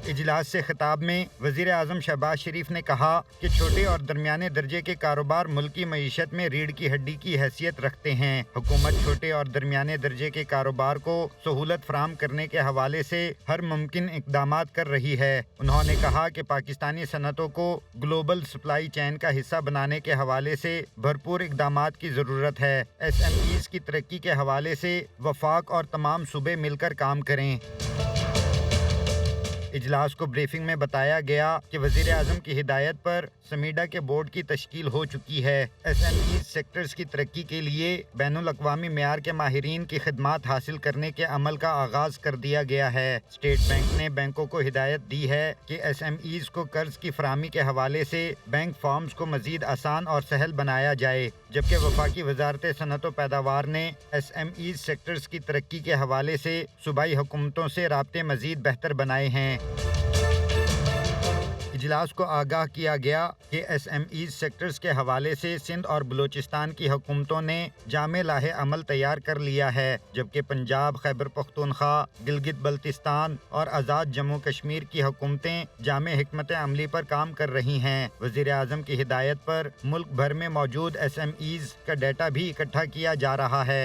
اجلاس سے خطاب میں وزیر اعظم شہباز شریف نے کہا کہ چھوٹے اور درمیانے درجے کے کاروبار ملکی معیشت میں ریڑھ کی ہڈی کی حیثیت رکھتے ہیں۔ حکومت چھوٹے اور درمیانے درجے کے کاروبار کو سہولت فراہم کرنے کے حوالے سے ہر ممکن اقدامات کر رہی ہے۔ انہوں نے کہا کہ پاکستانی صنعتوں کو گلوبل سپلائی چین کا حصہ بنانے کے حوالے سے بھرپور اقدامات کی ضرورت ہے۔ ایس ایم ایز کی ترقی کے حوالے سے وفاق اور تمام صوبے مل کر کام کریں۔ اجلاس کو بریفنگ میں بتایا گیا کہ وزیر اعظم کی ہدایت پر سمیڈا کے بورڈ کی تشکیل ہو چکی ہے۔ ایس ایم ایز سیکٹرز کی ترقی کے لیے بین الاقوامی معیار کے ماہرین کی خدمات حاصل کرنے کے عمل کا آغاز کر دیا گیا ہے۔ اسٹیٹ بینک نے بینکوں کو ہدایت دی ہے کہ ایس ایم ایز کو قرض کی فراہمی کے حوالے سے بینک فارمز کو مزید آسان اور سہل بنایا جائے، جبکہ وفاقی وزارت صنعت و پیداوار نے ایس ایم ایز سیکٹرز کی ترقی کے حوالے سے صوبائی حکومتوں سے رابطے مزید بہتر بنائے ہیں۔ اجلاس کو آگاہ کیا گیا کہ ایس ایم ایز سیکٹرز کے حوالے سے سندھ اور بلوچستان کی حکومتوں نے جامع لاہ عمل تیار کر لیا ہے، جبکہ پنجاب، خیبر پختونخوا، گلگت بلتستان اور آزاد جموں کشمیر کی حکومتیں جامع حکمت عملی پر کام کر رہی ہیں۔ وزیر اعظم کی ہدایت پر ملک بھر میں موجود ایس ایم ایز کا ڈیٹا بھی اکٹھا کیا جا رہا ہے۔